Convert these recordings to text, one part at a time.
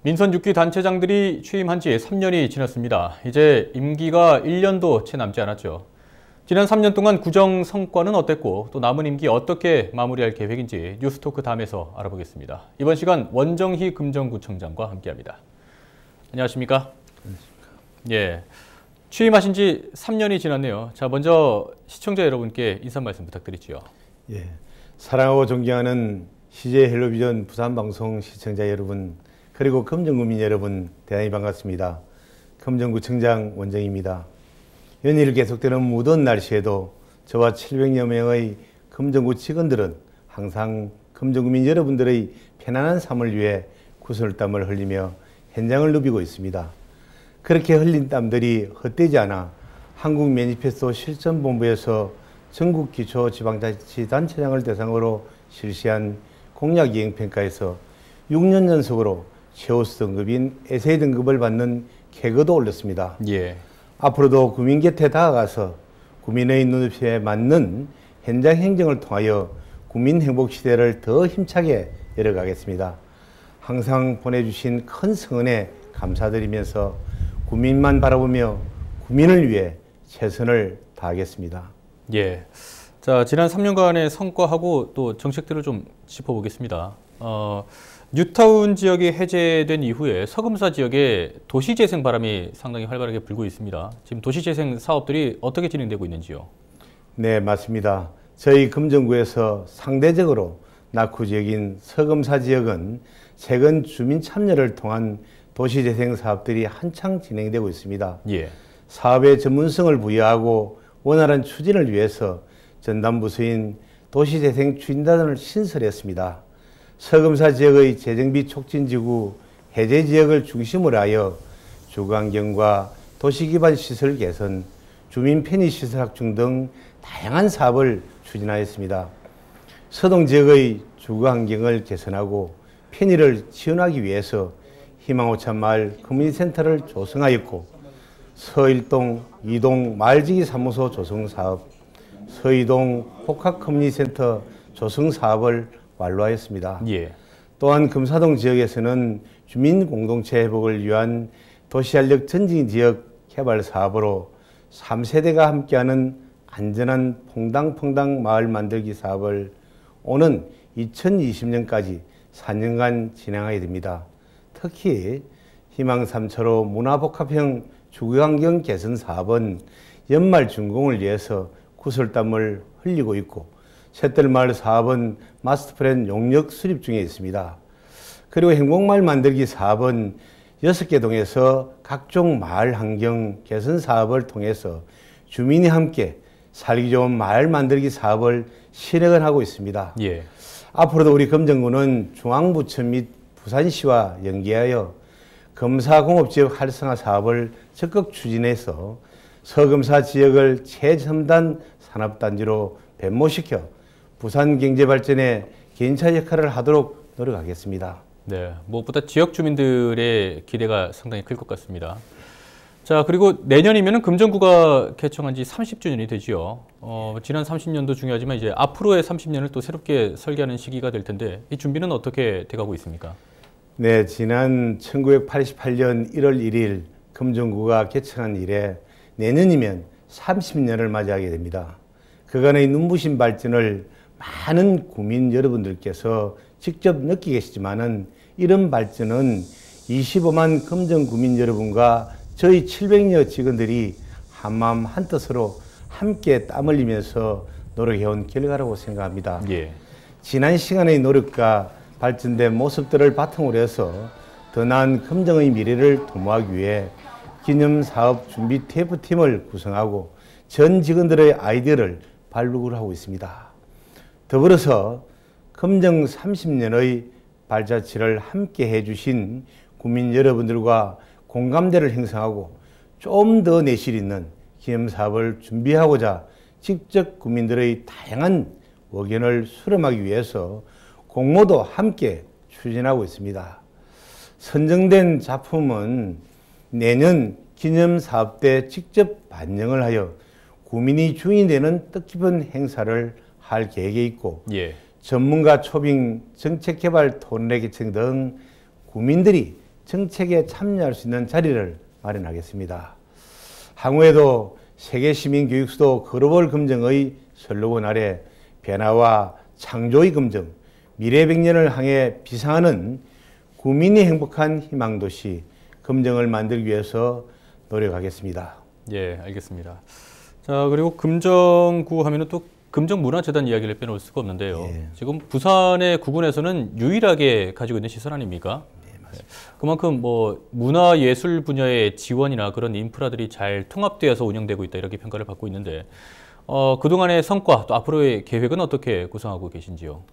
민선 6기 단체장들이 취임한 지 3년이 지났습니다. 이제 임기가 1년도 채 남지 않았죠. 지난 3년 동안 구정 성과는 어땠고 또 남은 임기 어떻게 마무리할 계획인지 뉴스토크 다음에서 알아보겠습니다. 이번 시간 원정희 금정구청장과 함께합니다. 안녕하십니까? 안녕하십니까? 예, 취임하신 지 3년이 지났네요. 자, 먼저 시청자 여러분께 인사 말씀 부탁드리지요. 예, 사랑하고 존경하는 CJ 헬로비전 부산방송 시청자 여러분, 그리고 금정구민 여러분, 대단히 반갑습니다. 금정구청장 원정희입니다. 연일 계속되는 무더운 날씨에도 저와 700여 명의 금정구 직원들은 항상 금정구민 여러분들의 편안한 삶을 위해 구슬땀을 흘리며 현장을 누비고 있습니다. 그렇게 흘린 땀들이 헛되지 않아 한국 매니페스토 실천본부에서 전국 기초지방자치단체장을 대상으로 실시한 공약이행평가에서 6년 연속으로 최우수 등급인 에세이 등급을 받는 쾌거도 올렸습니다. 예. 앞으로도 구민 곁에 다가가서 구민의 눈높이에 맞는 현장 행정을 통하여 구민 행복 시대를 더 힘차게 열어가겠습니다. 항상 보내주신 큰 성원에 감사드리면서 구민만 바라보며 구민을 위해 최선을 다하겠습니다. 예. 자, 지난 3년간의 성과하고 또 정책들을 좀 짚어보겠습니다. 뉴타운 지역이 해제된 이후에 서금사 지역에 도시재생 바람이 상당히 활발하게 불고 있습니다. 지금 도시재생 사업들이 어떻게 진행되고 있는지요? 네, 맞습니다. 저희 금정구에서 상대적으로 낙후 지역인 서금사 지역은 최근 주민 참여를 통한 도시재생 사업들이 한창 진행되고 있습니다. 예. 사업의 전문성을 부여하고 원활한 추진을 위해서 전담부서인 도시재생 추진단을 신설했습니다. 서금사 지역의 재정비 촉진지구 해제 지역을 중심으로 하여 주거환경과 도시기반 시설 개선, 주민 편의시설 확충 등 다양한 사업을 추진하였습니다. 서동 지역의 주거환경을 개선하고 편의를 지원하기 위해서 희망오찬 마을 커뮤니티센터를 조성하였고, 서일동, 이동 마을지기 사무소 조성 사업, 서이동 복합 커뮤니티센터 조성 사업을 완료하였습니다. 예. 또한 금사동 지역에서는 주민 공동체 회복을 위한 도시활력 전진 지역 개발 사업으로 3세대가 함께하는 안전한 퐁당퐁당 마을 만들기 사업을 오는 2020년까지 4년간 진행하게 됩니다. 특히 희망3차로 문화복합형 주거환경 개선 사업은 연말 준공을 위해서 구슬땀을 흘리고 있고, 샛들마을 사업은 마스터플랜 용역 수립 중에 있습니다. 그리고 행복마을 만들기 사업은 6개 동에서 각종 마을 환경 개선 사업을 통해서 주민이 함께 살기 좋은 마을 만들기 사업을 실행을 하고 있습니다. 예. 앞으로도 우리 금정구는 중앙부처 및 부산시와 연계하여 검사공업지역 활성화 사업을 적극 추진해서 서금사 지역을 최첨단 산업단지로 변모시켜 부산 경제발전에 개인차 역할을 하도록 노력하겠습니다. 네, 무엇보다 지역 주민들의 기대가 상당히 클 것 같습니다. 자, 그리고 내년이면 금정구가 개청한 지 30주년이 되지요. 지난 30년도 중요하지만 이제 앞으로의 30년을 또 새롭게 설계하는 시기가 될 텐데 이 준비는 어떻게 돼가고 있습니까? 네, 지난 1988년 1월 1일 금정구가 개청한 이래 내년이면 30년을 맞이하게 됩니다. 그간의 눈부신 발전을 많은 구민 여러분들께서 직접 느끼고 계시지만은 이런 발전은 25만 금정구민 여러분과 저희 700여 직원들이 한마음 한뜻으로 함께 땀 흘리면서 노력해온 결과라고 생각합니다. 예. 지난 시간의 노력과 발전된 모습들을 바탕으로 해서 더 나은 금정의 미래를 도모하기 위해 기념사업 준비 TF팀을 구성하고 전 직원들의 아이디어를 발굴을 하고 있습니다. 더불어서 금정 30년의 발자취를 함께 해주신 구민 여러분들과 공감대를 형성하고 좀 더 내실 있는 기념사업을 준비하고자 직접 구민들의 다양한 의견을 수렴하기 위해서 공모도 함께 추진하고 있습니다. 선정된 작품은 내년 기념사업 때 직접 반영을 하여 구민이 주인이 되는 뜻깊은 행사를 할 계획에 있고, 예. 전문가 초빙 정책개발 토론회 개최 등 구민들이 정책에 참여할 수 있는 자리를 마련하겠습니다. 향후에도 세계 시민 교육 수도 글로벌 금정의 슬로건 아래 변화와 창조의 금정, 미래 100년을 향해 비상하는 국민이 행복한 희망도시 금정을 만들기 위해서 노력하겠습니다. 예, 알겠습니다. 자, 그리고 금정구 하면은 또 금정문화재단 이야기를 빼놓을 수가 없는데요. 예. 지금 부산의 구군에서는 유일하게 가지고 있는 시설 아닙니까? 네, 맞습니다. 그만큼 뭐 문화예술 분야의 지원이나 그런 인프라들이 잘 통합되어서 운영되고 있다 이렇게 평가를 받고 있는데 그동안의 성과 또 앞으로의 계획은 어떻게 구성하고 계신지요?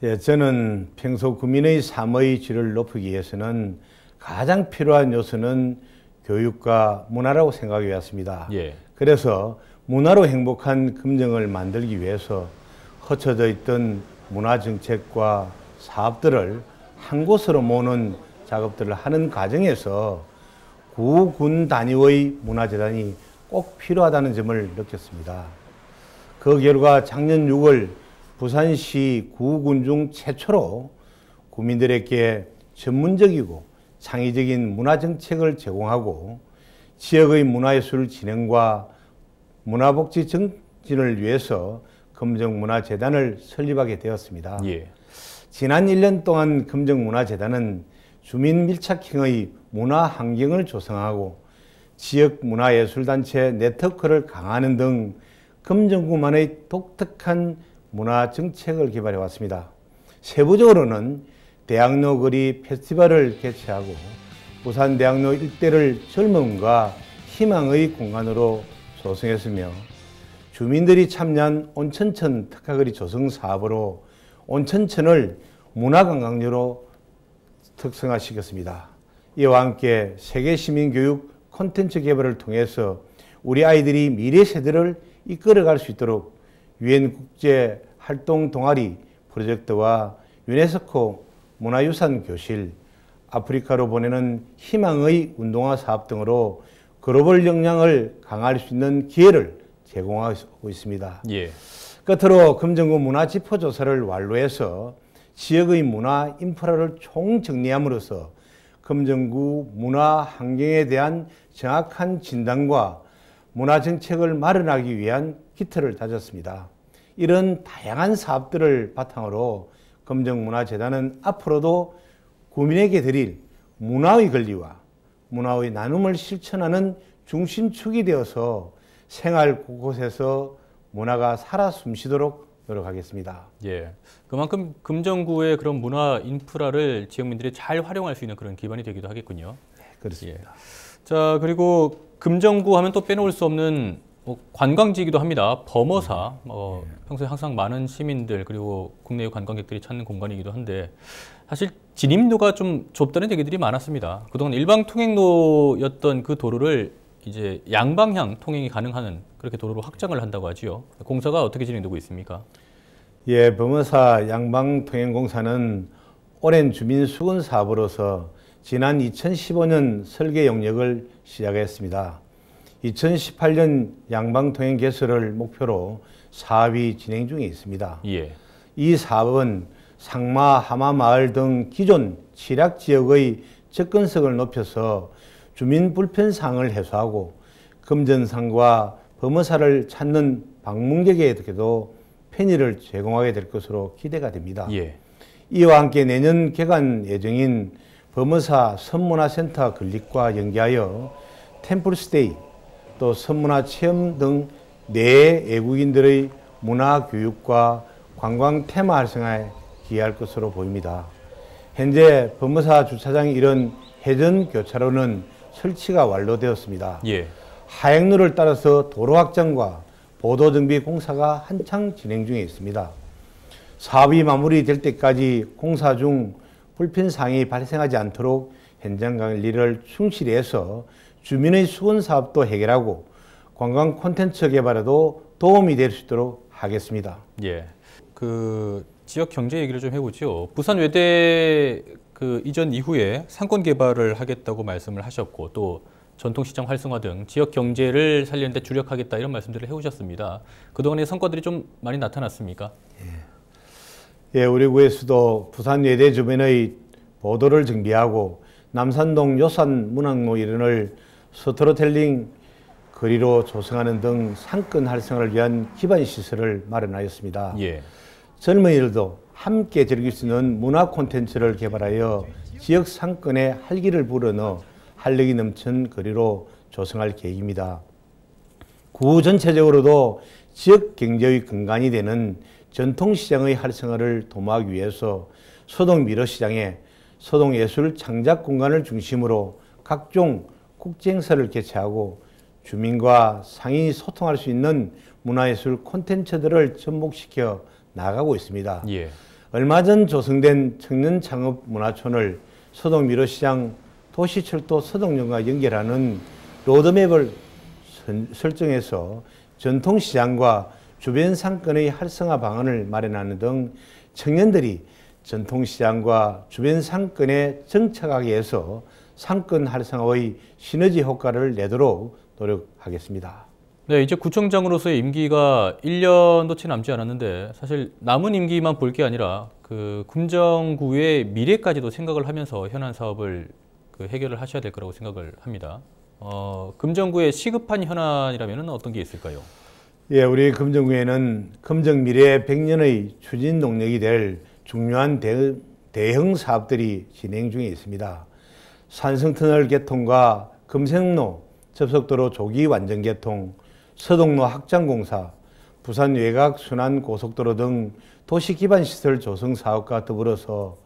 예, 저는 평소 국민의 삶의 질을 높이기 위해서는 가장 필요한 요소는 교육과 문화라고 생각해 왔습니다. 예. 그래서 문화로 행복한 금정을 만들기 위해서 흩어져 있던 문화정책과 사업들을 한 곳으로 모으는 작업들을 하는 과정에서 구군 단위의 문화재단이 꼭 필요하다는 점을 느꼈습니다. 그 결과 작년 6월 부산시 구군 중 최초로 국민들에게 전문적이고 창의적인 문화정책을 제공하고 지역의 문화예술 진흥과 문화복지 증진을 위해서 금정문화재단을 설립하게 되었습니다. 예. 지난 1년 동안 금정문화재단은 주민 밀착형의 문화 환경을 조성하고 지역 문화예술단체 네트워크를 강화하는 등 금정구만의 독특한 문화 정책을 개발해 왔습니다. 세부적으로는 대학로 거리 페스티벌을 개최하고 부산 대학로 일대를 젊음과 희망의 공간으로 조성했으며 주민들이 참여한 온천천 특화거리 조성 사업으로 온천천을 문화관광지로 특성화시켰습니다. 이와 함께 세계시민교육 콘텐츠 개발을 통해서 우리 아이들이 미래 세대를 이끌어갈 수 있도록 유엔 국제 활동 동아리 프로젝트와 유네스코 문화유산 교실, 아프리카로 보내는 희망의 운동화 사업 등으로 글로벌 역량을 강화할 수 있는 기회를 제공하고 있습니다. 예. 끝으로 금정구 문화지표조사를 완료해서 지역의 문화 인프라를 총정리함으로써 금정구 문화 환경에 대한 정확한 진단과 문화정책을 마련하기 위한 기틀을 다졌습니다. 이런 다양한 사업들을 바탕으로 금정문화재단은 앞으로도 국민에게 드릴 문화의 권리와 문화의 나눔을 실천하는 중심축이 되어서 생활 곳곳에서 문화가 살아 숨쉬도록 노력하겠습니다. 예. 그만큼 금정구의 그런 문화 인프라를 지역민들이 잘 활용할 수 있는 그런 기반이 되기도 하겠군요. 네, 그렇습니다. 예. 자, 그리고 금정구 하면 또 빼놓을 수 없는 관광지이기도 합니다. 범어사. 평소에 항상 많은 시민들 그리고 국내외 관광객들이 찾는 공간이기도 한데 사실 진입로가 좀 좁다는 얘기들이 많았습니다. 그동안 일방 통행로였던 그 도로를 이제 양방향 통행이 가능한 그렇게 도로로 확장을 한다고 하지요. 공사가 어떻게 진행되고 있습니까? 예, 범어사 양방통행공사는 오랜 주민 수건 사업으로서 지난 2015년 설계 용역을 시작했습니다. 2018년 양방통행 개설을 목표로 사업이 진행 중에 있습니다. 예. 이 사업은 상마, 하마마을 등 기존 취락 지역의 접근성을 높여서 주민 불편사항을 해소하고 금전상과 범어사를 찾는 방문객에게도 편의를 제공하게 될 것으로 기대가 됩니다. 예. 이와 함께 내년 개관 예정인 범어사 선문화센터 건립과 연계하여 템플스테이 또 선문화 체험 등 내 외국인들의 문화 교육과 관광 테마 활성화에 기여할 것으로 보입니다. 현재 범어사 주차장 이런 해전 교차로는 설치가 완료되었습니다. 예. 하행로를 따라서 도로 확장과 보도 정비 공사가 한창 진행 중에 있습니다. 사업이 마무리될 때까지 공사 중 불편사항이 발생하지 않도록 현장 관리를 충실히 해서 주민의 수건 사업도 해결하고 관광 콘텐츠 개발에도 도움이 될 수 있도록 하겠습니다. 예. 그 지역 경제 얘기를 좀 해보죠. 부산 외대 그 이전 이후에 상권 개발을 하겠다고 말씀을 하셨고 또 전통시장 활성화 등 지역 경제를 살리는 데 주력하겠다 이런 말씀들을 해오셨습니다. 그동안의 성과들이 좀 많이 나타났습니까? 예, 우리 구에서도 부산 외대 주변의 보도를 정비하고 남산동 요산 문학로 일원을 스토리텔링 거리로 조성하는 등 상권 활성화를 위한 기반 시설을 마련하였습니다. 예. 젊은이들도 함께 즐길 수 있는 문화 콘텐츠를 개발하여 지역 상권에 활기를 불어넣어 활력이 넘치는 거리로 조성할 계획입니다. 구 전체적으로도 지역 경제의 근간이 되는 전통시장의 활성화를 도모하기 위해서 소동 미러시장에 소동예술 창작 공간을 중심으로 각종 국제행사를 개최하고 주민과 상인이 소통할 수 있는 문화예술 콘텐츠들을 접목시켜 나가고 있습니다. 예. 얼마 전 조성된 청년창업문화촌을 소동 미러시장 도시철도 서동역과 연결하는 로드맵을 설정해서 전통시장과 주변 상권의 활성화 방안을 마련하는 등 청년들이 전통시장과 주변 상권에 정착하기 위해서 상권 활성화의 시너지 효과를 내도록 노력하겠습니다. 네, 이제 구청장으로서의 임기가 1년도 채 남지 않았는데 사실 남은 임기만 볼 게 아니라 그 금정구의 미래까지도 생각을 하면서 현안 사업을 해결을 하셔야 될 거라고 생각을 합니다. 금정구의 시급한 현안이라면 어떤 게 있을까요? 예, 우리 금정구에는 금정미래 100년의 추진 동력이 될 중요한 대형 사업들이 진행 중에 있습니다. 산성터널 개통과 금생로 접속도로 조기 완전 개통, 서동로 확장공사, 부산 외곽 순환 고속도로 등 도시 기반 시설 조성 사업과 더불어서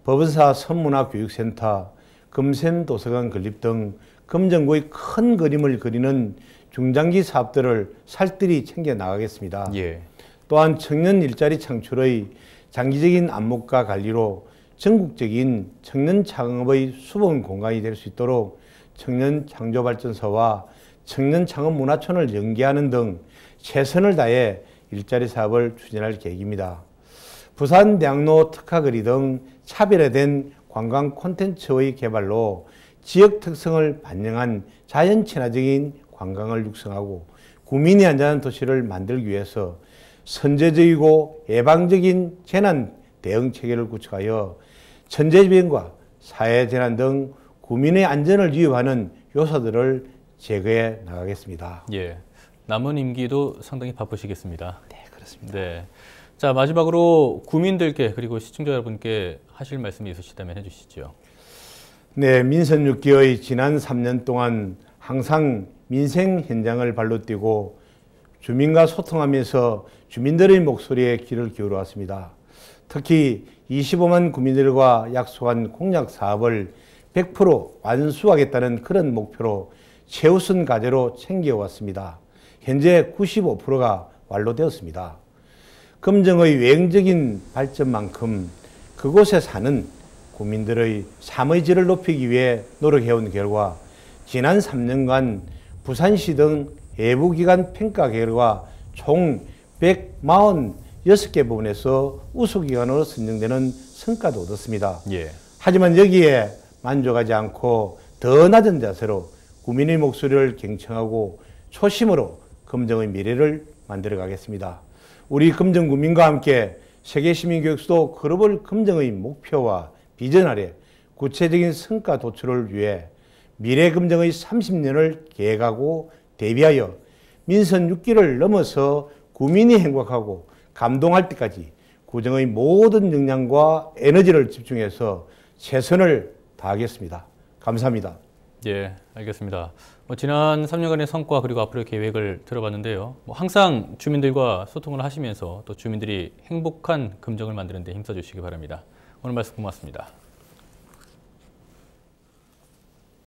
법원사 선문화교육센터, 금샘 도서관 건립 등 금정구의 큰 그림을 그리는 중장기 사업들을 살뜰히 챙겨 나가겠습니다. 예. 또한 청년 일자리 창출의 장기적인 안목과 관리로 전국적인 청년 창업의 수본 공간이 될 수 있도록 청년 창조발전소와 청년 창업 문화촌을 연계하는 등 최선을 다해 일자리 사업을 추진할 계획입니다. 부산 대학로 특화거리 등 차별화된 관광 콘텐츠의 개발로 지역 특성을 반영한 자연 친화적인 관광을 육성하고 구민이 안전한 도시를 만들기 위해서 선제적이고 예방적인 재난 대응 체계를 구축하여 천재지변과 사회재난 등 구민의 안전을 위협하는 요소들을 제거해 나가겠습니다. 예. 남은 임기도 상당히 바쁘시겠습니다. 네, 그렇습니다. 네. 자, 마지막으로 구민들께 그리고 시청자 여러분께 하실 말씀이 있으시다면 해주시죠. 네, 민선 6기의 지난 3년 동안 항상 민생 현장을 발로 뛰고 주민과 소통하면서 주민들의 목소리에 귀를 기울여 왔습니다. 특히 25만 구민들과 약속한 공약 사업을 100% 완수하겠다는 그런 목표로 최우선 과제로 챙겨왔습니다. 현재 95%가 완료되었습니다. 금정의 외형적인 발전만큼 그곳에 사는 구민들의 삶의 질을 높이기 위해 노력해온 결과 지난 3년간 부산시 등 외부기관 평가 결과 총 146개 부분에서 우수기관으로 선정되는 성과도 얻었습니다. 예. 하지만 여기에 만족하지 않고 더 낮은 자세로 구민의 목소리를 경청하고 초심으로 금정의 미래를 만들어 가겠습니다. 우리 금정구민과 함께 세계시민교육수도 글로벌 금정의 목표와 비전 아래 구체적인 성과 도출을 위해 미래 금정의 30년을 계획하고 대비하여 민선 6기를 넘어서 구민이 행복하고 감동할 때까지 구정의 모든 역량과 에너지를 집중해서 최선을 다하겠습니다. 감사합니다. 예, 알겠습니다. 지난 3년간의 성과 그리고 앞으로의 계획을 들어봤는데요. 항상 주민들과 소통을 하시면서 또 주민들이 행복한 금정을 만드는 데 힘써주시기 바랍니다. 오늘 말씀 고맙습니다.